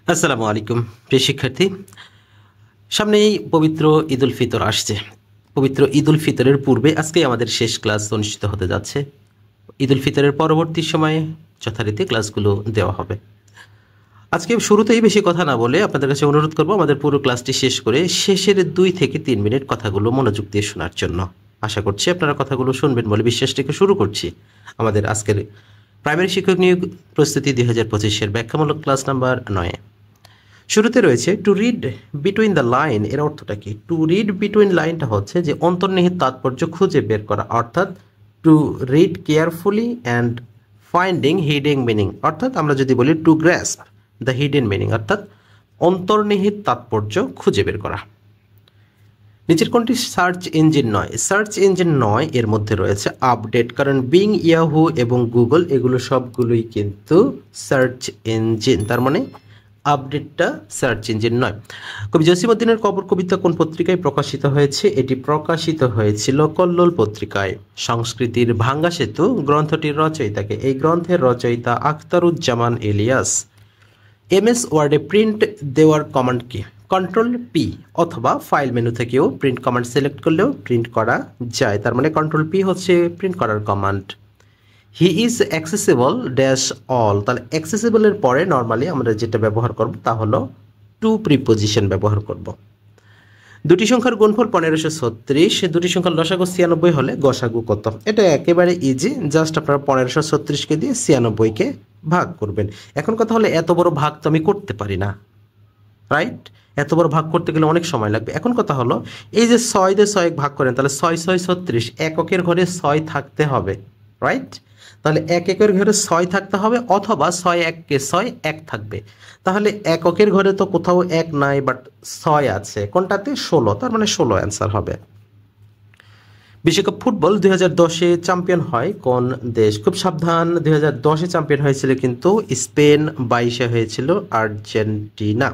আসসালামু আলাইকুম প্রিয় শিক্ষার্থী। সামনেই পবিত্র ঈদ উল ফিতর আসছে। পবিত্র ঈদ উল ফিতরের পূর্বে আজকে আমাদের শেষ ক্লাস অনুষ্ঠিত হতে যাচ্ছে। ঈদ উল ফিতরের পরবর্তী সময়ে যথারীতি ক্লাসগুলো দেওয়া হবে। আজকে শুরুতেই বেশি কথা না বলে আপনাদের কাছে অনুরোধ করব আমাদের পুরো ক্লাসটি শেষ করে শেষের 2 থেকে 3 মিনিট কথাগুলো মনোযোগ দিয়ে শোনার জন্য। আশা করছি আপনারা কথাগুলো শুনবেন বলে বিশ্বাস রেখে শুরু করছি আমাদের আজকের প্রাইমারি শিক্ষক নিয়োগ প্রস্তুতি 2025-এর ব্যাখ্যামূলক ক্লাস নাম্বার 9। শুরুতে রয়েছে to read between the line. এর অর্থটা কি? টু রিড বিটুইন লাইনটা হচ্ছে যে অন্তর্নিহিত তাৎপর্য খুঁজে বের করা, অর্থাৎ to read carefully and finding hiding meaning, অর্থাৎ আমরা যদি বলি to grasp the hidden meaning, অর্থাৎ অন্তর্নিহিত তাৎপর্য খুঁজে বের করা। নিচের কোনটি সার্চ ইঞ্জিন নয়? সার্চ ইঞ্জিন নয়, এর মধ্যে রয়েছে আপডেট, কারণ বিং, ইয়াহু এবং গুগল এগুলো সবগুলোই কিন্তু সার্চ ইঞ্জিন, তার মানে আপডেটটা সার্চ ইঞ্জিন নয়। কবি জসিমউদ্দিনের কবর কবিতা কোন পত্রিকায় প্রকাশিত হয়েছে? এটি প্রকাশিত হয়েছিল কল্লোল পত্রিকায়। সংস্কৃতির ভাঙ্গা সেতু গ্রন্থটির রচয়িতাকে? এই গ্রন্থের রচয়িতা আখতারুজ্জামান ইলিয়াস। এমএস ওয়ার্ডে প্রিন্ট দেওয়ার কমান্ড কি? কন্ট্রোল পি, অথবা ফাইল মেনু থেকেও প্রিন্ট কমান্ড সিলেক্ট করলেও প্রিন্ট করা যায়, তার মানে কন্ট্রোল পি হচ্ছে প্রিন্ট করার command. He is accessible dash all, তাহলে অ্যাক্সেসিবলের পরে নর্মালি আমরা যেটা ব্যবহার করব তা হলো টু প্রিপোজিশন ব্যবহার করব। দুটি সংখ্যার গুণফল 1536, দুটি সংখ্যার লসাগু 96 হলে গসাগু কত? এটা একেবারে ইজি, জাস্ট আপনারা 1536কে দিয়ে 96কে ভাগ করবেন। এখন কথা হলো এত বড় ভাগ তো আমি করতে পারি না, রাইট? এত বড় ভাগ করতে গেলে অনেক সময় লাগবে। এখন কথা হলো এই যে 6 দিয়ে 6 ভাগ করেন, তাহলে 6 6 36, এককের ঘরে 6 থাকতে হবে, রাইট? তাহলে একের ঘরে 6 থাকতে হবে, অথবা 6 1 6 1 থাকবে। তাহলে এককের ঘরে তো কোথাও 1 নাই, বাট 6 আছে, কোনটাতে? 16, তার মানে 16 অ্যান্সার হবে। বিশ্বকাপ ফুটবল 2010-এ চ্যাম্পিয়ন হয় কোন দেশ? খুব সাবধান, 2010-এ চ্যাম্পিয়ন হয়েছিল কিন্তু স্পেন, 22-এ হয়েছিল আর্জেন্টিনা।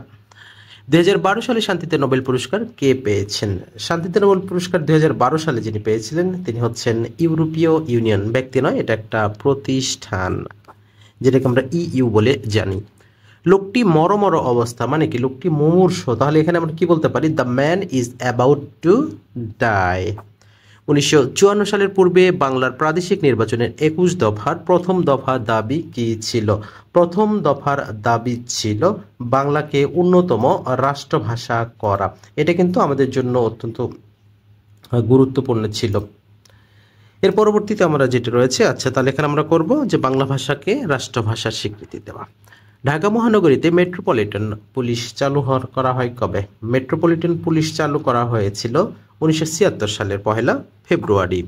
2012 সালে শান্তিতে নোবেল পুরস্কার কে পেয়েছেন? শান্তিতে নোবেল পুরস্কার 2012 সালে যিনি পেয়েছিলেন তিনি হচ্ছেন ইউরোপীয় ইউনিয়ন, ব্যক্তি নয়, এটা একটা প্রতিষ্ঠান যেটাকে আমরা ইইউ বলে জানি। লোকটি মরমর অবস্থা মানে কি? লোকটি মুমূর্ষ, তাহলে এখানে আমরা কি বলতে পারি? The man is about to die. 1954 সালের পূর্বে বাংলার প্রাদেশিক নির্বাচনের 21 দফার প্রথম দফা দাবি কি ছিল? প্রথম দফার দাবি ছিল বাংলাকে অন্যতম রাষ্ট্রভাষা করা। এটা কিন্তু আমাদের জন্য অত্যন্ত গুরুত্বপূর্ণ ছিল। এর পরবর্তীতে আমরা যেটা রয়েছে, আচ্ছা তাহলে এখানে আমরা করব যে বাংলা ভাষাকে রাষ্ট্রভাষার স্বীকৃতি দেওয়া। ঢাকা মহানগরীতে মেট্রোপলিটন পুলিশ চালু করা হয় কবে? মেট্রোপলিটন পুলিশ চালু করা হয়েছিল 1976 সালের 1 ফেব্রুয়ারি।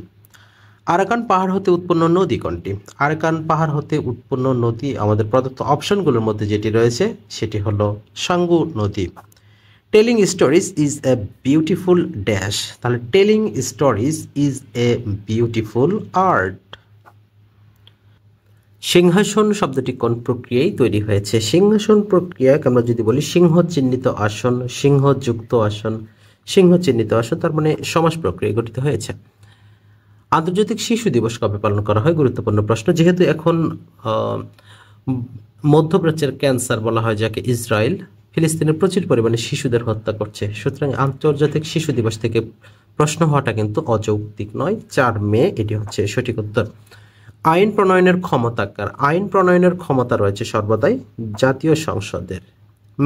আরাকান পাহাড় হতে উৎপন্ন নদী কোনটি? আরাকান পাহাড় হতে উৎপন্ন নদী আমাদের প্রদত্ত অপশনগুলোর মধ্যে যেটি রয়েছে সেটি হলো সাঙ্গু নদী। Telling stories is a beautiful dash, তাহলে telling stories is a beautiful art. সিংহাসন শব্দটি কোন প্রক্রিয়ায় তৈরি হয়েছে? সিংহাসন প্রক্রিয়াকে আমরা যদি বলি সিংহ চিহ্নিত আসন, সিংহযুক্ত আসন, সিংহ চিহ্নিত আসন, তার মানে সমাস প্রক্রিয়ায় গঠিত হয়েছে। আন্তর্জাতিক শিশু দিবস কবে পালন করা হয়? গুরুত্বপূর্ণ প্রশ্ন। যেহেতু এখন মধ্যপ্রাচ্যের ক্যান্সার বলা হয় যাকে, ইসরায়েল ফিলিস্তিনের প্রচুর পরিমাণে শিশুদের হত্যা করছে, সুতরাং আন্তর্জাতিক শিশু দিবস থেকে প্রশ্ন হওয়াটা কিন্তু অযৌক্তিক নয়। 4 মে এটি হচ্ছে সঠিক উত্তর। আইন প্রণয়নের ক্ষমতা কার? আইন প্রণয়নের ক্ষমতা রয়েছে সর্বদাই জাতীয় সংসদের।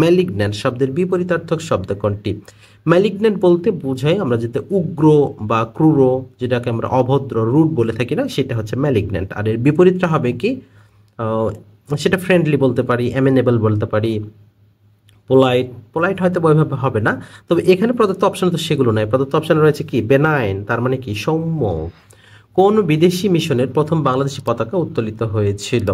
ম্যালিগন্যান্ট শব্দের বিপরীতার্থক শব্দ কোনটি? ম্যালিগন্যান্ট বলতে বোঝায় আমরা যেটা উগ্র বা ক্রূর, যেটাকে আমরা অভদ্র, রুড বলে থাকি না, সেটা হচ্ছে ম্যালিগন্যান্ট। আর এর বিপরীতটা হবে কি? সেটা ফ্রেন্ডলি বলতে পারি, অ্যামেনেবল বলতে পারি, পোলাইট। পোলাইট হয়তো ওইভাবে হবে না, তবে এখানে প্রদত্ত অপশন তো সেগুলো নয়। প্রদত্ত অপশন রয়েছে কি? বেনাইন, তার মানে কি? সৌম্য। কোন বিদেশি মিশনের প্রথম বাংলাদেশি পতাকা উত্তোলিত হয়েছিল?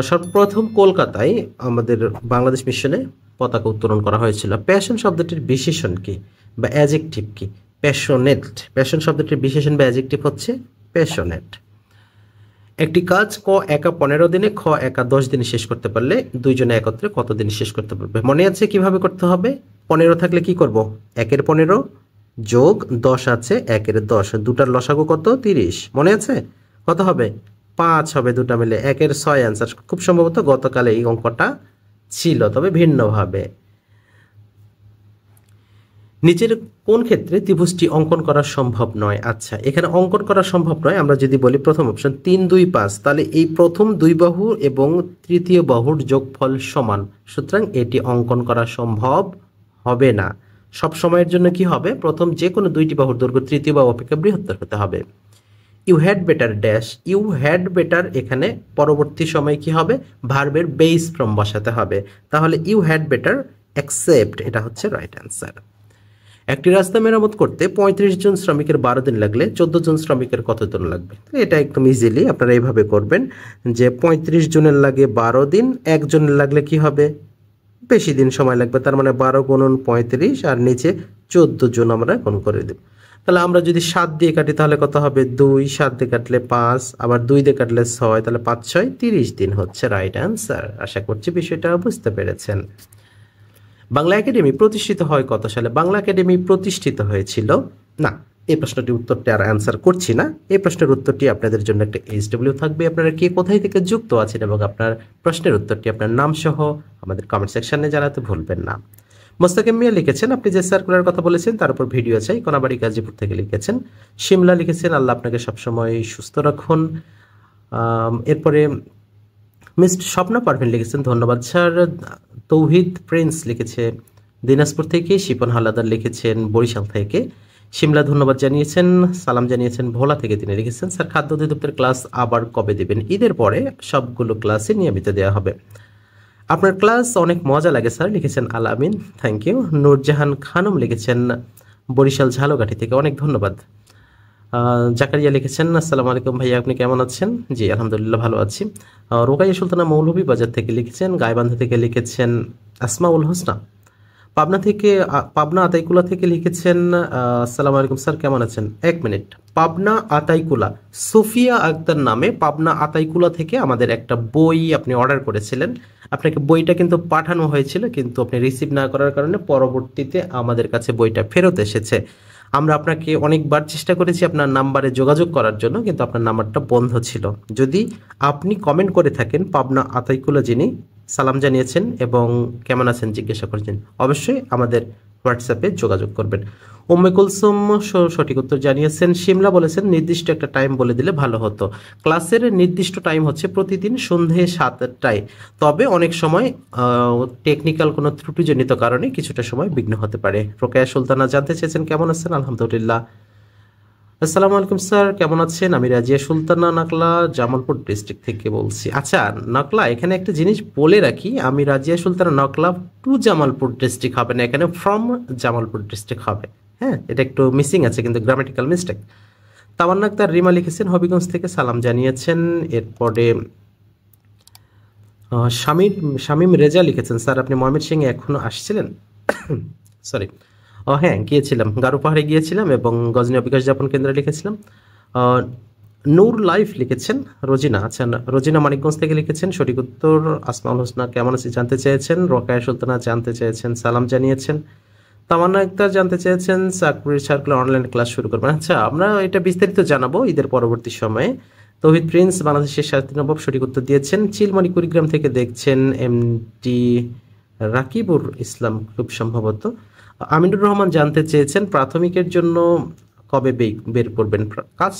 সর্বপ্রথম কলকাতায় আমাদের বাংলাদেশ মিশনে পতাকা উত্তোলন করা হয়েছিল। প্যাশন শব্দটির বিশেষণ কি বা অ্যাজেক্টিভ কি? প্যাশনেট। প্যাশন শব্দটির বিশেষণ বা অ্যাজেক্টিভ হচ্ছে প্যাশনেট। একটি কাজ ক একা 15 দিনে, খ একা 10 দিনে শেষ করতে পারলে দুইজনে একত্রে কত দিনে শেষ করতে পারবে? মনে আছে কিভাবে করতে হবে? 15 থাকলে কি করব? 1-এর 15 যোগ 10 আছে 1-এর 10, দুটার লসাগু কত? 30। মনে আছে? কত হবে? 5 হবে দুটা মিলে, 1-এর 6 অ্যান্সার। খুব সম্ভবত গতকালে এই অঙ্কটা ছিল, তবে ভিন্নভাবে। নিচের কোন ক্ষেত্রে ত্রিভুজটি অঙ্কন করা সম্ভব নয়? আচ্ছা, এখানে অঙ্কন করা সম্ভব নয়। আমরা যদি বলি প্রথম অপশন 3, 2, 5, তাহলে এই প্রথম দুই বাহু এবং তৃতীয় বাহুর যোগফল সমান, সুতরাং এটি অঙ্কন করা সম্ভব হবে না। সব সময়ের জন্য কি হবে? প্রথম যে কোনো দুইটি বাহুর দৈর্ঘ্য তৃতীয় বাহু অপেক্ষা বৃহত্তর হতে হবে। You had better dash, you had better, এখানে পরবর্তী সময় কি হবে? ভার্বের বেস ফর্ম বসাতে হবে। তাহলে ইউ হ্যাড বেটার অ্যাকসেপ্ট, এটা হচ্ছে রাইট অ্যান্সার। একটি রাস্তা মেরামত করতে 35 জন শ্রমিকের 12 দিন লাগলে 14 জন শ্রমিকের কত দিন লাগবে? এটা একদম ইজিলি আপনারা এইভাবে করবেন যে 35 জনের লাগে 12 দিন, একজনের লাগলে কি হবে? বেশি দিন সময় লাগবে, তার মানে 12 গুণন 35 আর নিচে 14 জন আমরা গুণ করে দেব। তাহলে আমরা যদি 7 দিয়ে কাটি তাহলে কত হবে? 2, 7 দিয়ে কাটলে 5, আবার 2 দিয়ে কাটলে 6, তাহলে 5, 6, 30 দিন হচ্ছে রাইট অ্যান্সার। আশা করছি বিষয়টা বুঝতে পেরেছেন। বাংলা একাডেমি প্রতিষ্ঠিত হয় কত সালে? বাংলা একাডেমি প্রতিষ্ঠিত হয়েছিল না, এই প্রশ্নটির উত্তরটি আর অ্যান্সার করছি না। এই প্রশ্নের উত্তরটি আপনাদের জন্য একটা SW থাকবে। আপনারা কে কোথায় থেকে যুক্ত আছেন এবং আপনার প্রশ্নের উত্তরটি আপনার নাম সহ আমাদের কমেন্ট সেকশনে জানাতে ভুলবেন না। মোস্তাকিম মিয়া লিখেছেন, আপনি যে সার্কুলার কথা বলেছেন তার উপর ভিডিও চাই, কোনাবাড়ি গাজীপুর থেকে লিখেছেন। শিমলা লিখেছেন, আল্লাহ আপনাকে সবসময় সুস্থ রাখুন। এরপরে মিস্টার স্বপ্না পারভিন লিখেছেন, ধন্যবাদ স্যার। তৌহিদ প্রিন্স লিখেছে দিনাজপুর থেকে। শিপন হালাদার লিখেছেন বরিশাল থেকে। শিমলা ধন্যবাদ জানিয়েছেন, সালাম জানিয়েছেন ভোলা থেকে। তিনি লিখেছেন, স্যার খাদ্য অধিদপ্তরের ক্লাস আবার কবে দেবেন? ঈদের পরে সবগুলো ক্লাসে নিয়মিত দেওয়া হবে। আপনার ক্লাস অনেক মজা লাগে স্যার, লিখেছেন আল আমিন, থ্যাংক ইউ। নূরজাহান খানম লিখেছেন বরিশাল ঝালকাঠি থেকে, অনেক ধন্যবাদ। জাকারিয়া লিখেছেন, আসসালামু আলাইকুম ভাইয়া, আপনি কেমন আছেন? জি আলহামদুলিল্লাহ ভালো আছি। রোকাইয়া সুলতানা মৌলভীবাজার থেকে লিখেছেন। গাইবান্ধা থেকে লিখেছেন আসমাউল হোসনা। পাবনা আতাইকুলা থেকে লিখেছেন, আসসালামু আলাইকুম স্যার, কেমন আছেন? 1 মিনিট। পাবনা আতাইকুলা, সুফিয়া আক্তার নামে পাবনা আতাইকুলা থেকে আমাদের একটা বই আপনি অর্ডার করেছিলেন। আপনাকে বইটা কিন্তু পাঠানো হয়েছিল, কিন্তু আপনি রিসিভ না করার কারণে পরবর্তীতে আমাদের কাছে বইটা ফেরত এসেছে। আমরা আপনাকে অনেকবার চেষ্টা করেছি আপনার নাম্বারে যোগাযোগ করার জন্য, কিন্তু আপনার নাম্বারটা বন্ধ ছিল। যদি আপনি কমেন্ট করে থাকেন পাবনা আতাইকুলা যিনি সালাম জানিয়েছেন এবং কেমন আছেন জিজ্ঞাসা করেছেন, অবশ্যই আমাদের হোয়াটসঅ্যাপে যোগাযোগ করবেন। উম্মে কুলসুম সঠিক উত্তর জানিয়েছেন। শিমলা বলেছেন নির্দিষ্ট একটা টাইম বলে দিলে ভালো হতো। ক্লাসের নির্দিষ্ট টাইম হচ্ছে প্রতিদিন সন্ধে 7টায়, তবে অনেক সময় টেকনিক্যাল কোনো ত্রুটিজনিত কারণে কিছুটা সময় বিঘ্ন হতে পারে। রোকেয়া সুলতানা জানতে চেয়েছেন কেমন আছেন? আলহামদুলিল্লাহ। আসসালামু আলাইকুম স্যার, কেমন আছেন? আমি রাজিয়া সুলতানা নাকলা জামালপুর ডিস্ট্রিক্ট থেকে বলছি। আচ্ছা নাকলা, এখানে একটা জিনিস বলে রাখি, আমি রাজিয়া সুলতানা নাকলা টু জামালপুর ডিস্ট্রিক্ট হবে না, এখানে ফ্রম জামালপুর ডিস্ট্রিক্ট হবে। হ্যাঁ, এটা একটু মিসিং আছে, কিন্তু গ্রামেটিক্যাল মিস্টেক। তামান্না আক্তার রিমা লিখেছেন হবিগঞ্জ থেকে, সালাম জানিয়েছেন। এরপরে শামীম রেজা লিখেছেন, স্যার আপনি ময়মনসিংহে এখনো আসছিলেন? সরি, হ্যাঁ গিয়েছিলাম, গারো পাহাড়ে গিয়েছিলাম এবং গজনী বিকাশ যাপন কেন্দ্রে লিখেছিলাম। নূর লাইফ লিখেছেন রোজিনা, আচ্ছা রোজিনা মানিকগঞ্জ থেকে লিখেছেন। সঠিক উত্তর। আসমাউল হোসনা কেমন আছে জানতে চেয়েছেন। রোকায়া সুলতানা জানতে চেয়েছেন, সালাম জানিয়েছেন। তামান্না আক্তার জানতে চেয়েছেন চাকরির সার্কুলার অনলাইন ক্লাস শুরু করবেন। আচ্ছা, আমরা এটা বিস্তারিত জানাবো ঈদের পরবর্তী সময়ে। তৌহিদ প্রিন্স বাংলাদেশের স্বাধীন নবাব সঠিক উত্তর দিয়েছেন। চিলমারি কুড়িগ্রাম থেকে দেখছেন এমডি রাকিবুর ইসলাম খুব সম্ভবত। আমিনুর রহমান জানতে চেয়েছেন প্রাথমিকের জন্য কবে বের করবেন? কাজ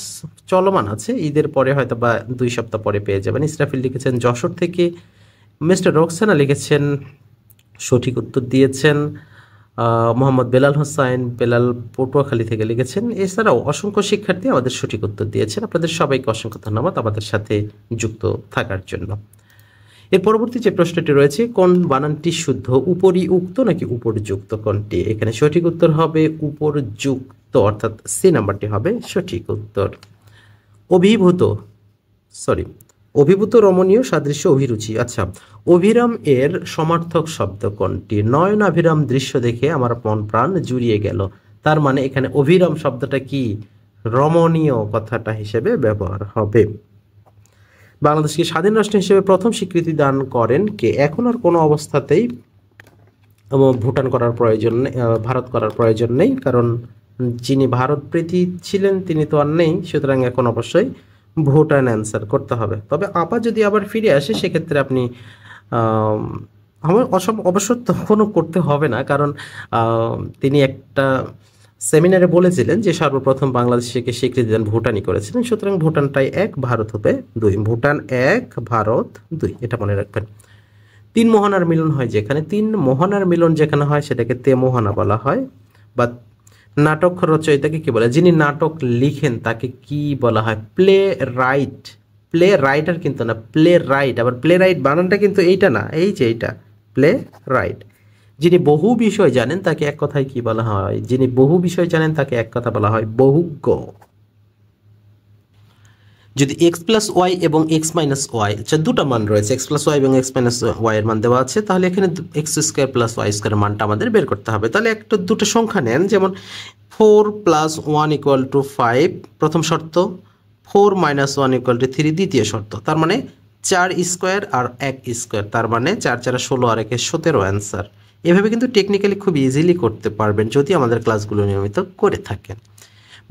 চলমান আছে, ঈদের পরে হয়তো বা 2 সপ্তাহ পরে পেয়ে যাবেন। ইসরাফিল লিখেছেন যশোর থেকে। মিস্টার রোকসানা লিখেছেন, সঠিক উত্তর দিয়েছেন। মোহাম্মদ বেলাল হোসাইন বেলাল পটুয়াখালী থেকে লিখেছেন। এছাড়াও অসংখ্য শিক্ষার্থী আমাদের সঠিক উত্তর দিয়েছেন। আপনাদের সবাইকে অসংখ্য ধন্যবাদ আমাদের সাথে যুক্ত থাকার জন্য। এর পরবর্তী যে প্রশ্নটি রয়েছে, কোন বানানটি শুদ্ধ, উপরি উক্ত নাকি উপরযুক্ত কোনটি? এখানে সঠিক উত্তর হবে উপরযুক্ত, অর্থাৎ সি নাম্বারটি হবে সঠিক উত্তর। অভিভূত রমণীয় সাদৃশ্য অভিরুচি। আচ্ছা, অভিরাম এর সমার্থক শব্দ কোনটি? নয়নাভিরাম দৃশ্য দেখে আমার মন প্রাণ জুড়িয়ে গেল। তার মানে এখানে অভিরাম শব্দটা কি রমণীয় কথাটা হিসেবে ব্যবহার হবে। বাংলাদেশকে স্বাধীন রাষ্ট্র হিসেবে প্রথম স্বীকৃতি দান করেন কে? এখন আর কোনো অবস্থাতেই ভুটান করার প্রয়োজন নেই, ভারত করার প্রয়োজন নেই, কারণ যিনি ভারত প্রীতি ছিলেন তিনি তো আর নেই, সুতরাং এখন অবশ্যই ভুটান অ্যান্সার করতে হবে। তবে আপা যদি আবার ফিরে আসে সেক্ষেত্রে আপনি আমার অবশ্য তখনও করতে হবে না, কারণ তিনি একটা সেমিনারে বলেছিলেন যে সর্বপ্রথম বাংলাদেশকে স্বীকৃতি দেন ভুটানই করেছিলেন, সুতরাং ভুটানটাই এক, ভারত হবে দুই। ভুটান এক, ভারত দুই, এটা মনে রাখবেন। তিন মোহনার মিলন হয় যেখানে, তিন মোহনার মিলন যেখানে হয় সেটাকে তে মোহনা বলা হয়। বা নাটক রচয়িতাকে কি বলে, যিনি নাটক লিখেন তাকে কি বলা হয়? Play right. প্লে রাইটার কিন্তু না, প্লে রাইট। আবার প্লে রাইট বানানটা কিন্তু এইটা না, এই যে এইটা প্লে রাইট। যিনি বহু বিষয় জানেন তাকে এক কথায় কি বলা হয়? যিনি বহু বিষয় জানেন তাকে এক কথা বলা হয় বহুজ্ঞ। যদি এক্স প্লাস ওয়াই এবং এক্স মাইনাস ওয়াই, আচ্ছা দুটো মান রয়েছে, এক্স প্লাস ওয়াই এবং এক্স মাইনাস ওয়াই এর মান দেওয়া আছে, তাহলে এখানে এক্স স্কোয়ার প্লাস ওয়াই স্কোয়ারের মানটা আমাদের বের করতে হবে। তাহলে একটা দুটো সংখ্যা নেন, যেমন 4 + 1 = 5 প্রথম শর্ত, 4 - 1 = 3 দ্বিতীয় শর্ত। তার মানে 4 স্কোয়ার আর 1 স্কোয়ার, তার মানে 4 × 4 = 16 আর 1 = 17 অ্যান্সার। এভাবে কিন্তু টেকনিক্যালি খুব ইজিলি করতে পারবেন যদি আমাদের ক্লাসগুলো নিয়মিত করে থাকেন।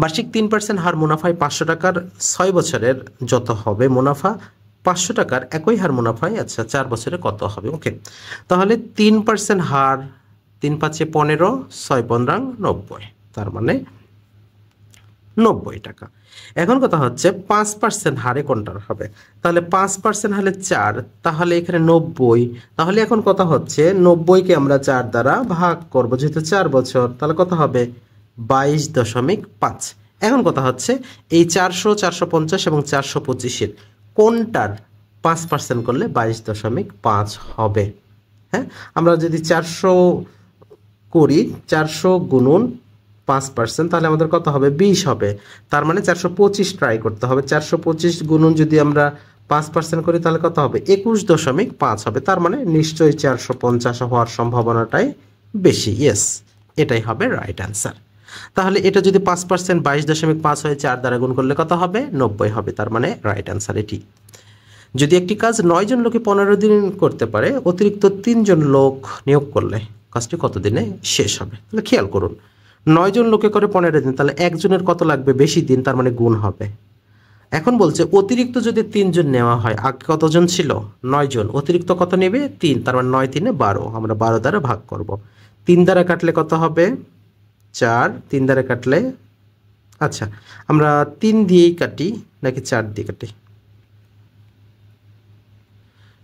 বার্ষিক 3% হার মুনাফায় 500 টাকার 6 বছরের যত হবে মুনাফা, 500 টাকার একই হার মুনাফায় আচ্ছা 4 বছরে কত হবে? ওকে, তাহলে 3% হার, 3 × 5 = 15, 6 × 15 = 90, তার মানে 90 টাকা। এখন কথা হচ্ছে 5% হারে কোনটার হবে? তাহলে 5% হলে 4, তাহলে এখানে 90। তাহলে এখন কথা হচ্ছে 90কে আমরা 4 দ্বারা ভাগ করব, যেহেতু 4 বছর, তাহলে কত হবে? 22.5। এখন কথা হচ্ছে এই 400, 450 এবং 425-এর কোনটার 5% করলে 22.5 হবে? হ্যাঁ, আমরা যদি 400 করি, 400 গুণন 5%, তাহলে আমাদের কত হবে? 20 হবে। তার মানে 425 ট্রাই করতে হবে। 425 গুণন যদি আমরা 5% করি তাহলে কত হবে? 21.5 হবে। তার মানে নিশ্চয়ই 450 হওয়ার সম্ভাবনাটাই বেশি। ইয়েস, এটাই হবে রাইট অ্যান্সার। তাহলে এটা যদি 5% 22.5 হয়ে 4 দ্বারা গুণ করলে কত হবে? 90 হবে। তার মানে রাইট অ্যান্সার এটি। যদি একটি কাজ 9 জন লোকে 15 দিন করতে পারে, অতিরিক্ত 3 জন লোক নিয়োগ করলে কাজটি কত দিনে শেষ হবে? তাহলে খেয়াল করুন, 9 জন লোকে করে 15 দিন, তাহলে একজনের কত লাগবে? বেশি দিন, তার মানে গুণ হবে। এখন বলছে অতিরিক্ত যদি 3 জন নেওয়া হয়, আগে কতজন ছিল? 9 জন, অতিরিক্ত কত নেবে? 3, তার মানে 9 × 3 = 12, আমরা 12 দ্বারা ভাগ করব। 3 দ্বারা কাটলে কত হবে? 4, 3 দ্বারা কাটলে, আচ্ছা আমরা 3 দিয়েই কাটি নাকি 4 দিয়ে কাটি,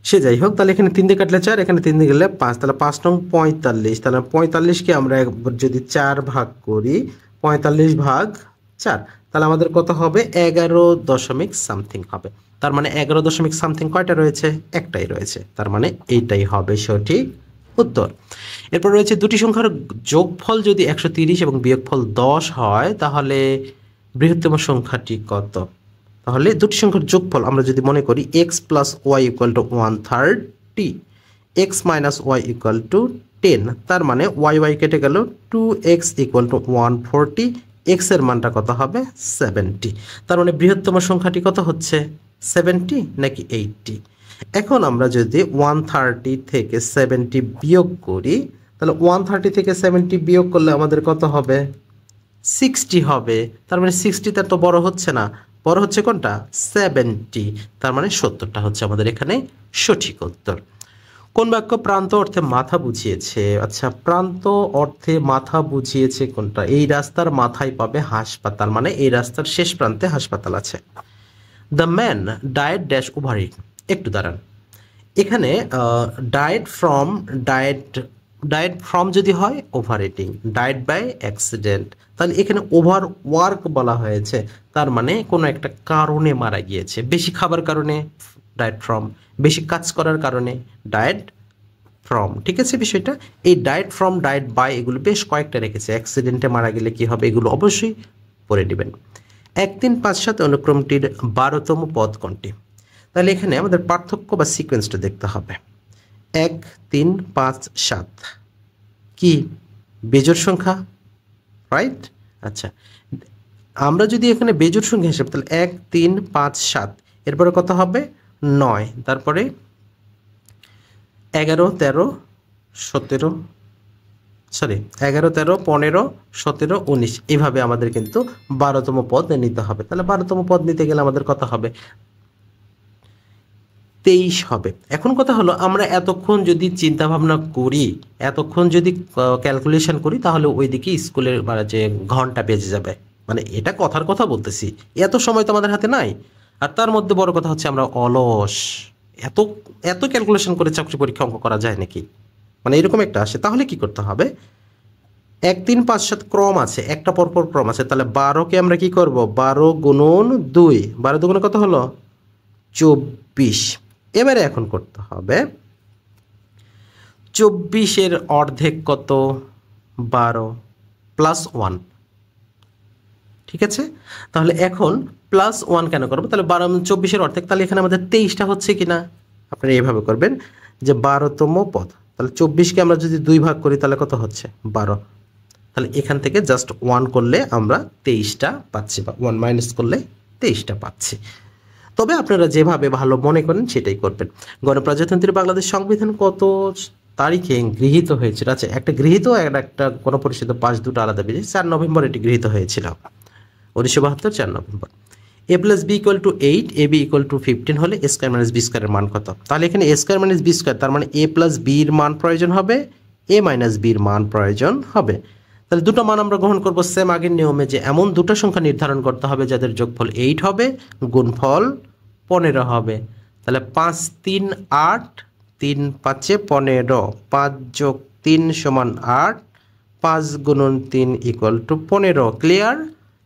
সে যাই হোক, তাহলে এখানে 3 দিয়ে কাটলে 4, এখানে 3 দিয়ে গেলে 5, তাহলে 5 নং 45। তাহলে 45কে আমরা যদি 4 ভাগ করি, 45 ভাগ 4, তাহলে আমাদের কত হবে? 11 দশমিক সামথিং হবে। তার মানে 11 দশমিক সামথিং কয়টা রয়েছে? একটাই রয়েছে। তার মানে এইটাই হবে সঠিক উত্তর। এরপর রয়েছে দুটি সংখ্যার যোগফল যদি 130 এবং বিয়োগফল 10 হয়, তাহলে বৃহত্তম সংখ্যাটি কত? তাহলে দুটি সংখ্যার যোগফল আমরা যদি মনে করি x + y = 130, x - y = 10, তার মানে y কেটে গেল, 2x = 140, x এর মানটা কত হবে? 70। তার মানে বৃহত্তম সংখ্যাটি কত হচ্ছে? 70 নাকি 80? এখন আমরা যদি 130 থেকে 70 বিয়োগ করি, তাহলে 130 থেকে 70 বিয়োগ করলে আমাদের কত হবে? 60 হবে। তার মানে 60টা তো বড় হচ্ছে না, বড় হচ্ছে কোনটা? 70। তার মানে 70টা হচ্ছে আমাদের এখানে সঠিক উত্তর। কোন বাক্য প্রান্ত অর্থে মাথা বুঝিয়েছে? আচ্ছা, প্রান্ত অর্থে মাথা বুঝিয়েছে কোনটা? এই রাস্তার মাথায় পাবে হাসপাতাল, মানে এই রাস্তার শেষ প্রান্তে হাসপাতাল আছে। The man died dash over eat. একটু দাঁড়ান, এখানে ডায়েট ফ্রম যদি হয় over eating, died by accident, তাহলে এখানে ওভার ওয়ার্ক বলা হয়েছে, তার মানে কোনো একটা কারণে মারা গিয়েছে। বেশি খাবার কারণে ডায়েট ফ্রম, বেশি কাজ করার কারণে ডায়েট ফ্রম। ঠিক আছে বিষয়টা? এই ডায়েট ফ্রম, ডায়েট বাই এগুলো বেশ কয়েকটা রেখেছে। অ্যাক্সিডেন্টে মারা গেলে কি হবে এগুলো অবশ্যই পড়ে নেবেন। 1, 3, 5, 7 অনুক্রমটির 12তম পদ কোনটি? তাহলে এখানে আমাদের পার্থক্য বা সিকোয়েন্সটা দেখতে হবে। 1, 3, 5, 7 কি বেজোড় সংখ্যা, রাইট? আচ্ছা, আমরা যদি এখানে বেজোড় সংখ্যা হিসেবে, তাহলে 1, 3, 5, 7, এরপরে কত হবে? 9, তারপরে 11, 13, 17, 11, 13, 15, 17, 19, এইভাবে আমাদের কিন্তু 12তম পদ নিতে হবে। তাহলে 12তম পদ নিতে গেলে আমাদের কত হবে? 23 হবে। এখন কথা হলো আমরা এতক্ষণ যদি চিন্তা ভাবনা করি, এতক্ষণ যদি ক্যালকুলেশন করি, তাহলে ওইদিকে স্কুলের মানে যে ঘন্টা বেজে যাবে। মানে এটা কথার কথা বলতেছি, এত সময় তো আমাদের হাতে নাই। আর তার মধ্যে বড় কথা হচ্ছে আমরা অলস। এত এত ক্যালকুলেশন করে চাকরি পরীক্ষা অঙ্ক করা যায় নাকি? মানে এরকম একটা আসে। তাহলে কি করতে হবে? 1 3 5 7 ক্রম আছে, একটা পরপর ক্রম আছে। তাহলে 12কে আমরা কি করব? 12 গুণন 2, 12 দুগুণে কত হলো? 24। এবারে এখন করতে হবে 24-এর অর্ধেক কত? 12 প্লাস 1। ঠিক আছে, তাহলে এখন প্লাস 1 কেন করবো? তাহলে 12 24-এর অর্ধেক, তাহলে এখানে আমাদের 23টা হচ্ছে কিনা? আপনারা এইভাবে করবেন যে 12তম পদ, তাহলে 24কে আমরা যদি 2 ভাগ করি তাহলে কত হচ্ছে? 12। তাহলে এখান থেকে জাস্ট 1 করলে আমরা 23টা পাচ্ছি, বা 1 মাইনাস করলে 23টা পাচ্ছি। তবে আপনারা যেভাবে ভালো মনে করেন সেটাই করবেন। গণপ্রজাতন্ত্রী বাংলাদেশ সংবিধান কত তারিখে গৃহীত হয়েছিল? আচ্ছা, একটা গৃহীত একটা গণপরিষদ পাস, দুটো আলাদা বিষয়। 4 নভেম্বর এটি গৃহীত হয়েছিল, 1972 4 নভেম্বর। a plus B equal to 8, A B equal to 15 হলে এ স্কোয়ার মাইনাস বি স্কোয়ারের মান কত? তাহলে এখানে এ স্কোয়ার মাইনাস বি স্কোয়ার, তার মানে এ প্লাস বির মান প্রয়োজন হবে, এ মাইনাস বির মান প্রয়োজন হবে। তাহলে দুটো মান আমরা গ্রহণ করবো সেম আগের নিয়মে, যে এমন দুটো সংখ্যা নির্ধারণ করতে হবে যাদের যোগফল 8 হবে, গুণফল 15 হবে। তাহলে 5 3 8, 3 5 15, 5 যোগ 3 সমান 8, 5 গুণন 3 ইকুয়াল টু 15। ক্লিয়ার?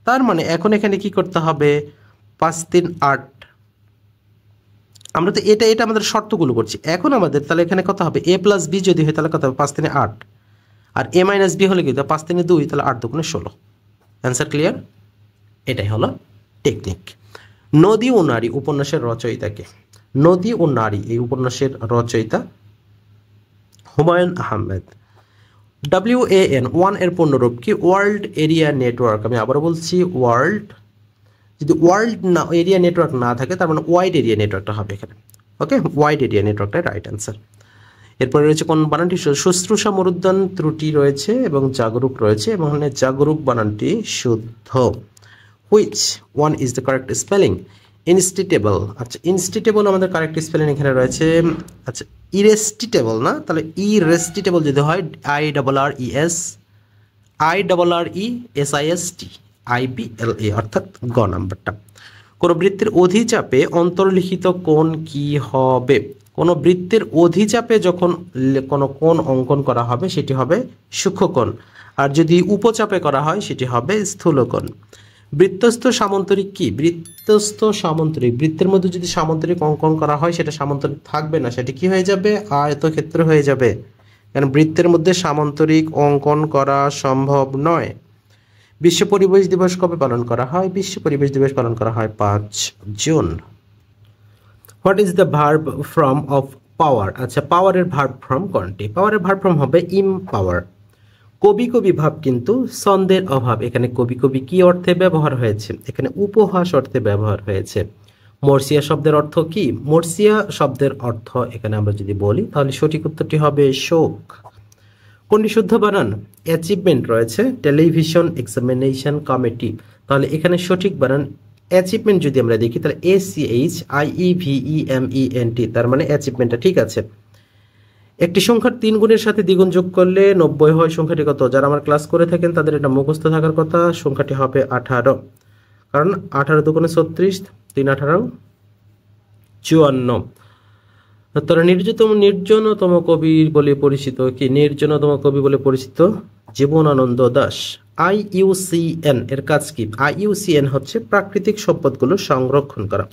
তার মানে এখন এখানে কি করতে হবে? 5 3 8, আমরা তো এটা আমাদের শর্তগুলো করছি। এখন আমাদের তাহলে এখানে কত হবে? এ প্লাস বি যদি হয় তাহলে কত হবে? 5 3 8, আর এ মাইনাস বি হলে কি? 5 3 2, তাহলে 8 2 16। Answer clear? এটাই হলো টেকনিক। নদী ও নারী উপন্যাসের রচয়িতাকে? নদী ও নারী এই উপন্যাসের রচয়িতা হুমায়ুন আহমেদ। WAN, 1 এর পূর্ণরূপ কি? World area network. আমি আবারও বলছি, ওয়ার্ল্ড, যদি ওয়ার্ল্ড না এরিয়া নেটওয়ার্ক না থাকে তার মানে ওয়াইড এরিয়া নেটওয়ার্কটা হবে এখানে। ওকে, ওয়াইড এরিয়া নেটওয়ার্কটাই রাইট অ্যান্সার। এরপরে রয়েছে কোন বানানটি শুশ্রূষা মরুদ্যান ত্রুটি রয়েছে এবং জাগরুক রয়েছে, এবং এখানে জাগরুক বানানটি শুদ্ধ। Which one is the correct spelling? Insatiable. আচ্ছা, ইনস্টিটেবল আমাদের কারেক্ট স্পেলিং এখানে রয়েছে। আচ্ছা, ইরেস্টিটেবল না, তাহলে ইরেস্টিটেবল যদি হয় IRRES, IRRESIST, IPLA, অর্থাৎ গ নাম্বারটা। কোনো বৃত্তের অধিচাপে অন্তর্লিখিত কোণ কি হবে? কোনো বৃত্তের অধিচাপে যখন কোনো কোণ অঙ্কন করা হবে সেটি হবে সূক্ষ্মকোণ, আর যদি উপচাপে করা হয় সেটি হবে স্থূলকোণ। বৃত্তস্থ সামান্তরিক কি? বৃত্তস্থ সামান্তরিক, বৃত্তের মধ্যে যদি সামান্তরিক অঙ্কন করা হয় সেটা সামান্তরিক থাকবে না, সেটি কি হয়ে যাবে? আয়তক্ষেত্র হয়ে যাবে, কারণ বৃত্তের মধ্যে সামান্তরিক অঙ্কন করা সম্ভব নয়। বিশ্ব পরিবেশ দিবস কবে পালন করা হয়? বিশ্ব পরিবেশ দিবস পালন করা হয় 5 June. What is the verb form of power? আচ্ছা, পাওয়ারের ভার্ব ফর্ম কোনটি? পাওয়ারের ভার্ব ফর্ম হবে ইমপাওয়ার। কবি কবি ভাব কিন্তু ছন্দের অভাব। এখানে কবি কবি কি অর্থে ব্যবহার হয়েছে? এখানে উপহাস অর্থে ব্যবহার হয়েছে। মর্সিয়া শব্দের অর্থ কি? মর্সিয়া শব্দের অর্থ এখানে আমরা যদি বলি তাহলে সঠিক উত্তরটি হবে শোক। কোনটি শুদ্ধ বানান? অ্যাচিভমেন্ট রয়েছে, টেলিভিশন এক্সামিনেশন কমিটি, তাহলে এখানে সঠিক বানান অ্যাচিভমেন্ট। যদি আমরা দেখি তাহলে ACHIEVEMENT, তার মানে অ্যাচিভমেন্টটা ঠিক আছে। একটি সংখ্যার 3 গুণের সাথে দ্বিগুণ যোগ করলে 90 হয়, সংখ্যাটি কত? যারা আমার ক্লাস করে থাকেন তাদের এটা মুখস্থ থাকার কথা। সংখ্যাটি হবে 18, কারণ 18 দুগুণে 36, 3 18 54। তারা নির্জনতম কবি বলে পরিচিত কি? নির্জনতম কবি বলে পরিচিত জীবনানন্দ দাশ। IUCN এর কাজ কি? IUCN হচ্ছে প্রাকৃতিক সম্পদগুলো সংরক্ষণ করা।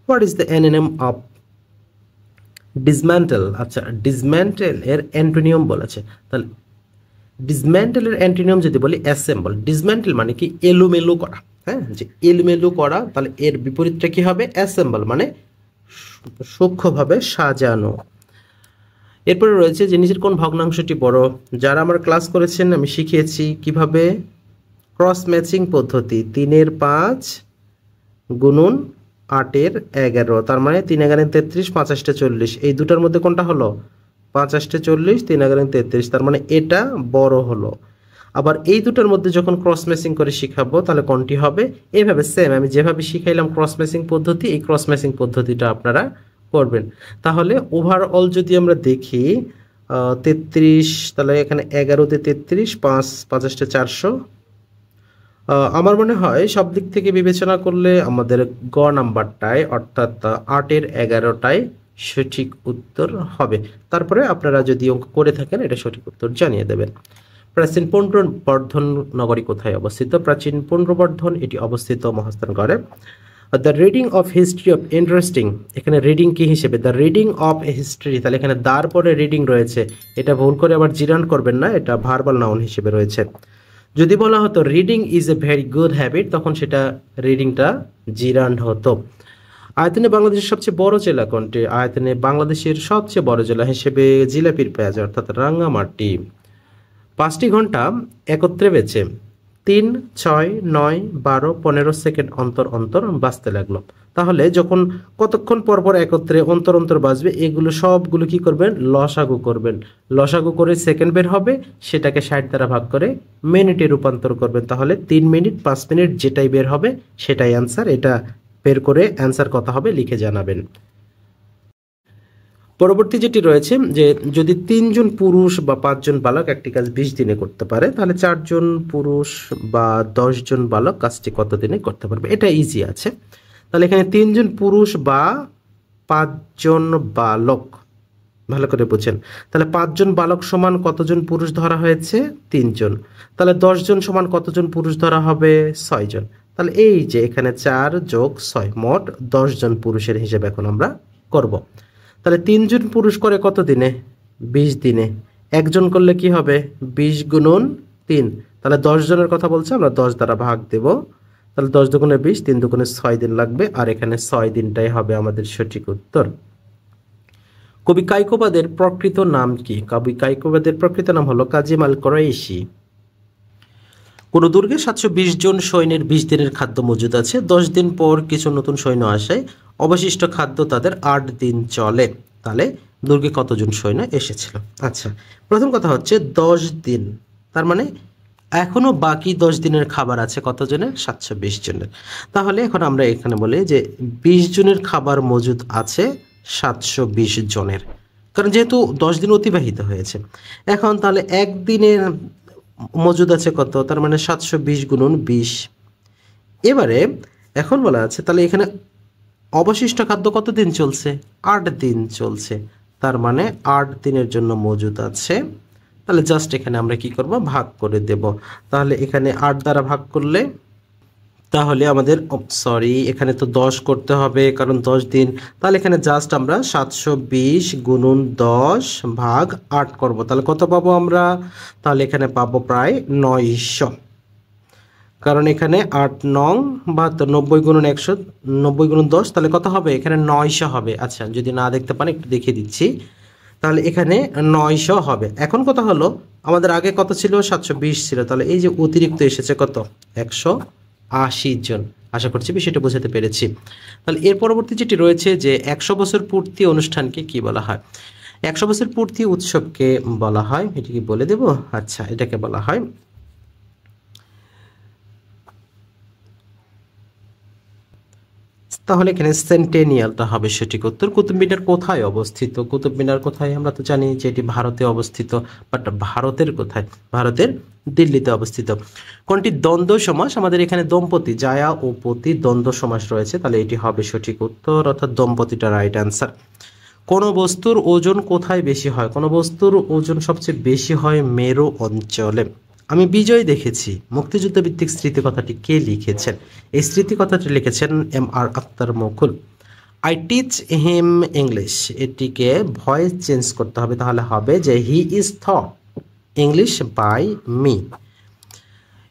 হোয়াট ইজ দ্য অ্যানোনিম অফ ডিসম্যান্টেল? আচ্ছা, ডিসম্যান্টেল এর অ্যান্টোনিয়াম বলেছে, তাহলে ডিসম্যান্টেল এর অ্যান্টোনিয়াম যদি বলি অ্যাসেম্বল। ডিসম্যান্টেল মানে কি? এলোমেলো করা। হ্যাঁ, যে এলোমেলো করা, তাহলে এর বিপরীতটা কি হবে? অ্যাসেম্বল মানে সূক্ষ্মভাবে সাজানো। এরপরে রয়েছে যে নিচের কোন ভগ্নাংশটি বড়? যারা আমার ক্লাস করেছেন আমি শিখিয়েছি কিভাবে ক্রস ম্যাচিং পদ্ধতি। 3 5 গুণন 8 11, তার মানে 3 11 33, 5 8 40। এই দুটার মধ্যে কোনটা হলো? 5 8 40, 3 11 33, তার মানে এটা বড় হলো। আবার এই দুটার মধ্যে যখন ক্রস ম্যাচিং করে শিখাবো তাহলে কোনটি হবে? এইভাবে সেম আমি যেভাবে শিখাইলাম ক্রস ম্যাচিং পদ্ধতি, এই ক্রস ম্যাচিং পদ্ধতিটা আপনারা করবেন। তাহলে ওভারঅল যদি আমরা দেখি 33, তাহলে এখানে 11 তে 33, 5 5 400। আমার মনে হয় সব দিক থেকে বিবেচনা করলে আমাদের গ নাম্বারটায় অর্থাৎ 8-এর 11টাই সঠিক উত্তর হবে। তারপরে আপনারা যদি অঙ্ক করে থাকেন এটা সঠিক উত্তর জানিয়ে দেবেন। প্রাচীন পুনর্বর্ধন নগরী কোথায় অবস্থিত? প্রাচীন পুনর্বর্ধন এটি অবস্থিত মহাস্থানগড়ে। The reading of history of interesting, এখানে রিডিং কি হিসেবে? দ্য রিডিং অফ হিস্ট্রি, তাহলে এখানে দার পরে রিডিং রয়েছে, এটা ভুল করে আবার জিরান করবেন না, এটা ভার্বাল নাউন হিসেবে রয়েছে। যদি বলা হতো reading is a very good habit, তখন সেটা রিডিংটা জিরান হতো। আয়তনে বাংলাদেশের সবচেয়ে বড় জেলা কোনটি? আয়তনে বাংলাদেশের সবচেয়ে বড় জেলা হিসেবে জিলাপির পেঁয়াজ অর্থাৎ রাঙ্গামাটি। 5টি ঘন্টা একত্রে বেঁচে 3, 6, 9, 12, 15 সেকেন্ড অন্তর অন্তর বাজতে লাগলো। তাহলে যখন কতক্ষণ পর পর একত্রে অন্তর অন্তর বাজবে, এগুলো সবগুলো কি করবেন? লসাগু করবেন। লসাগু করে সেকেন্ড বের হবে, সেটাকে 60 দ্বারা ভাগ করে মিনিটে রূপান্তর করবেন। তাহলে 3 মিনিট 5 মিনিট যেটাই বের হবে সেটাই অ্যান্সার। এটা বের করে অ্যান্সার কত হবে লিখে জানাবেন। পরবর্তী যেটি রয়েছে যে যদি 3 জন পুরুষ বা 5 জন বালক একটি কাজ 20 দিনে করতে পারে, তাহলে 4 জন পুরুষ বা 10 জন বালক কাজটি কত দিনে করতে পারবে? এটা ইজি আছে। তাহলে এখানে 3 জন পুরুষ বা 5 জন বালক, ভালো করে বুঝেন। তাহলে 5 জন বালক সমান কতজন পুরুষ ধরা হয়েছে? 3 জন। তাহলে 10 জন সমান কতজন পুরুষ ধরা হবে? 6 জন। তাহলে এই যে এখানে 4 যোগ 6 মোট 10 জন পুরুষের হিসেবে এখন আমরা করব। তাহলে 3 জন পুরুষ করে কত দিনে? 20 দিনে। একজন করলে কি হবে? 20 গুণন 3। তাহলে 10 জনের কথা বলছে, আমরা 10 দ্বারা ভাগ দেব। তাহলে 10 দুগুণে 20, 3 দুগুণে 6 দিন লাগবে, আর এখানে 6 দিনটাই হবে আমাদের সঠিক উত্তর। কবি কায়কোবাদের প্রকৃত নাম কি? কবি কায়কোবাদের প্রকৃত নাম হলো কাজী মাল কোরাইশি। কোন দুর্গে 720 জন সৈন্যের 20 দিনের খাদ্য মজুদ আছে। 10 দিন পর কিছু নতুন সৈন্য আসায় অবশিষ্ট খাদ্য তাদের 8 দিন চলে। তাহলে দুর্গে কতজন সৈন্য এসেছিল? আচ্ছা, প্রথম কথা হচ্ছে 10 দিন, তার মানে এখনো বাকি 10 দিনের খাবার আছে কতজনের? 720 জনের। তাহলে এখন আমরা এখানে বলি যে 20 জনের খাবার মজুদ আছে 720 জনের, কারণ যেহেতু 10 দিন অতিবাহিত হয়েছে। এখন তাহলে একদিনের মজুদ আছে কত? তার মানে 720 গুণন 20। এবারে এখন বলা আছে তাহলে এখানে অবশিষ্ট খাদ্য কত দিন চলছে? 8 দিন চলছে, তার মানে 8 দিনের জন্য মজুদ আছে। তাহলে জাস্ট এখানে আমরা কি করব? ভাগ করে দেব। তাহলে এখানে 8 দ্বারা ভাগ করলে তাহলে আমাদের এখানে তো 10 করতে হবে কারণ 10 দিন। তাহলে এখানে জাস্ট আমরা 720 গুণন 10 ভাগ 8 করব। তাহলে কত পাবো আমরা? তাহলে এখানে পাবো প্রায় 900, কারণ এখানে 8 9 72, 90 গুণন 100, 90 গুণন 10, তাহলে কত হবে? এখানে 900 হবে। আচ্ছা, যদি না দেখতে পান একটু দেখিয়ে দিচ্ছি। তাহলে এখানে 900 হবে। এখন কথা হলো আমাদের আগে কত ছিল? 720 ছিল। তাহলে এই যে অতিরিক্ত এসেছে কত? 180 জন। আশা করছি বিষয়টা বোঝাতে পেরেছি। তাহলে এর পরবর্তী যেটি রয়েছে যে 100 বছর পূর্তি অনুষ্ঠানকে কি বলা হয়? 100 বছর পূর্তি উৎসবকে বলা হয়, এটি কি বলে দেব? আচ্ছা, এটাকে বলা হয় তাহলে এখানে সেন্টেনিয়ালটা হবে সঠিক উত্তর। কুতুব মিনার কোথায় অবস্থিত? কুতুব মিনার কোথায়? আমরা তো জানি যে এটি ভারতে অবস্থিত, বাট ভারতের কোথায়? ভারতের দিল্লিতে অবস্থিত। কোনটি দ্বন্দ্ব সমাস? আমাদের এখানে দম্পতি, জায়া ও পতি দ্বন্দ্ব সমাস রয়েছে, তাহলে এটি হবে সঠিক উত্তর, অর্থাৎ দম্পতিটা রাইট অ্যান্সার। কোন বস্তুর ওজন কোথায় বেশি হয়? কোন বস্তুর ওজন সবচেয়ে বেশি হয় মেরু অঞ্চলে। আমি বিজয় দেখেছি মুক্তিযুদ্ধ ভিত্তিক স্মৃতিকথাটি কে লিখেছেন? এই স্মৃতিকথাটি লিখেছেন M.R. Akhtar Mukul. I teach him English, এটিকে ভয়েস চেঞ্জ করতে হবে, তাহলে হবে যে he is taught English by me.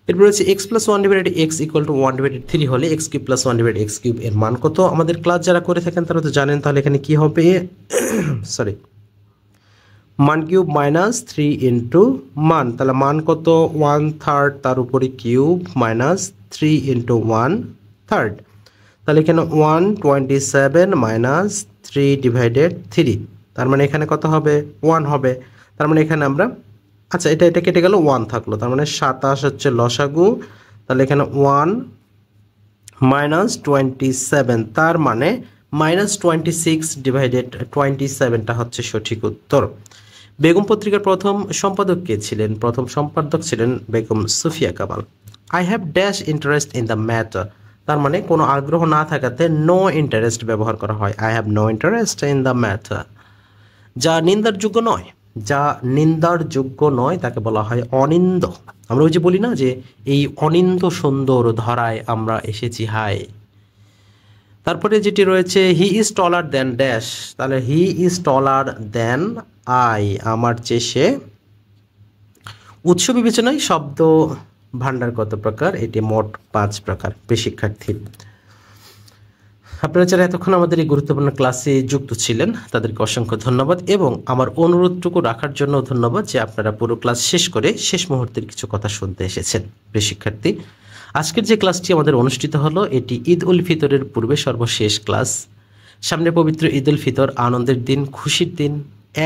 এরপর হচ্ছে x + 1/x = 1/3 হলে x³ + 1/x³ এর মান কত? আমাদের ক্লাস যারা করে থাকেন তারা তো জানেন। তাহলে এখানে কি হবে? মান কিউব মাইনাস 3 ইন্টু মান, তাহলে মান কত? 1/3, তার উপরে কিউব মাইনাস 3 ইন্টু 1/3, তাহলে এখানে 127 মাইনাস 3/3, তার মানে এখানে কত হবে? 1 হবে। তার মানে এখানে আমরা আচ্ছা এটা কেটে গেল, 1 থাকলো, তার মানে 27 হচ্ছে লসাগু। তাহলে এখানে 1 মাইনাস 27, তার মানে -26 ডিভাইডেড 27টা হচ্ছে সঠিক উত্তর। বেগম পত্রিকার প্রথম সম্পাদক কে ছিলেন? প্রথম সম্পাদক ছিলেন Begum Sufia Kamal. I have dash interest in the matter, তার মানে কোনো আগ্রহ না থাকাতে নো ইন্টারেস্ট ব্যবহার করা হয়। I have no interest in the matter. যা নিন্দার যোগ্য নয়, যা নিন্দার যোগ্য নয় তাকে বলা হয় অনিন্দ। আমরা ওই যে বলি না যে এই অনিন্দ সুন্দর ধরায় আমরা এসেছি হাই। তারপরে যেটি রয়েছে he is taller than dash, তাহলে he is taller than I, আমার চেয়ে সে। উৎস বিবেচনায় শব্দ ভাণ্ডার কত প্রকার? এটি মোট 5 প্রকার। প্রিয় শিক্ষার্থী, আপনারা যারা এতক্ষণ আমাদের এই গুরুত্বপূর্ণ ক্লাসে যুক্ত ছিলেন তাদেরকে অসংখ্য ধন্যবাদ, এবং আমার অনুরোধটুকু রাখার জন্য ধন্যবাদ যে আপনারা পুরো ক্লাস শেষ করে শেষ মুহূর্তের কিছু কথা শুনতে এসেছেন। প্রিয় শিক্ষার্থী, আজকের যে ক্লাসটি আমাদের অনুষ্ঠিত হলো এটি ঈদ উল ফিতরের পূর্বে সর্বশেষ ক্লাস। সামনে পবিত্র ঈদ উল ফিতর, আনন্দের দিন, খুশির দিন।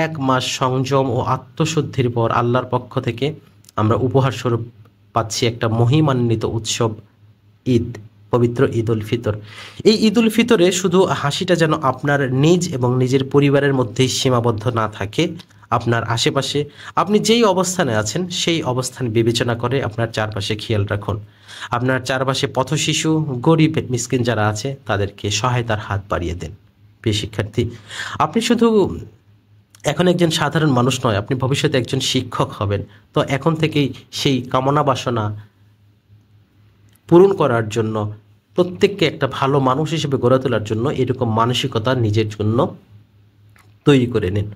1 মাস সংযম ও আত্মশুদ্ধির পর আল্লাহর পক্ষ থেকে আমরা উপহার স্বরূপ পাচ্ছি একটা মহিমান্বিত উৎসব ঈদ, পবিত্র ঈদ উল ফিতর। এই ঈদ উল ফিতরে শুধু হাসিটা যেন আপনার নিজ এবং নিজের পরিবারের মধ্যেই সীমাবদ্ধ না থাকে, আপনার আশেপাশে আপনি যেই অবস্থানে আছেন সেই অবস্থান বিবেচনা করে আপনার চারপাশে খেয়াল রাখুন। আপনার চারপাশে পথশিশু, গরিব মিসকিন যারা আছে তাদেরকে সহায়তার হাত বাড়িয়ে দেন। প্রিয় শিক্ষার্থী, আপনি শুধু এখন একজন সাধারণ মানুষ নয়, আপনি ভবিষ্যতে একজন শিক্ষক হবেন। তো এখন থেকেই সেই কামনা বাসনা পূরণ করার জন্য, প্রত্যেককে একটা ভালো মানুষ হিসেবে গড়ে তোলার জন্য এরকম মানসিকতা নিজের জন্য তৈরি করে নিন।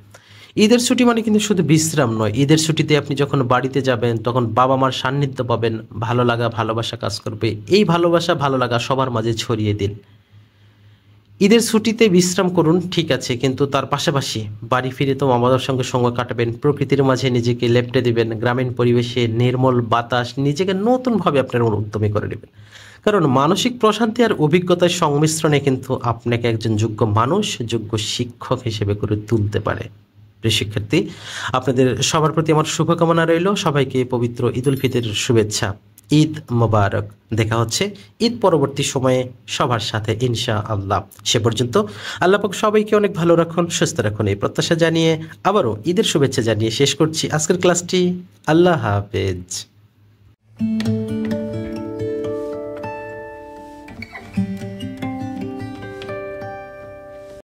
ঈদের ছুটি মানে কিন্তু শুধু বিশ্রাম নয়। ঈদের ছুটিতে আপনি যখন বাড়িতে যাবেন তখন বাবা মার সান্নিধ্য পাবেন, ভালো লাগা ভালোবাসা কাজ করবে। এই ভালোবাসা ভালো লাগা সবার মাঝে ছড়িয়ে দিন। ঈদের ছুটিতে বিশ্রাম করুন, ঠিক আছে, কিন্তু তার পাশাপাশি বাড়ি ফিরে তো আমাদের সঙ্গে সময় কাটাবেন, প্রকৃতির মাঝে নিজেকে লেপ্টে দিবেন, গ্রামীণ পরিবেশে নির্মল বাতাস নিজেকে নতুনভাবে আপনার উদ্যমী করে নেবেন। কারণ মানসিক প্রশান্তি আর অভিজ্ঞতার সংমিশ্রণে কিন্তু আপনাকে একজন যোগ্য মানুষ, যোগ্য শিক্ষক হিসেবে করে তুলতে পারে। প্রিয় শিক্ষার্থী, আপনাদের সবার প্রতি আমার শুভকামনা রইল। সবাইকে পবিত্র ঈদ উল ফিতরের শুভেচ্ছা। ঈদ মোবারক। দেখা হচ্ছে ঈদ পরবর্তী সময়ে সবার সাথে ইনশাআল্লাহ। সে পর্যন্ত আল্লাহ পাক সবাইকে অনেক ভালো রাখুন, সুস্থ রাখুন, এই প্রত্যাশা জানিয়ে আবারও ঈদের শুভেচ্ছা জানিয়ে শেষ করছি আজকের ক্লাসটি। আল্লাহ হাফেজ।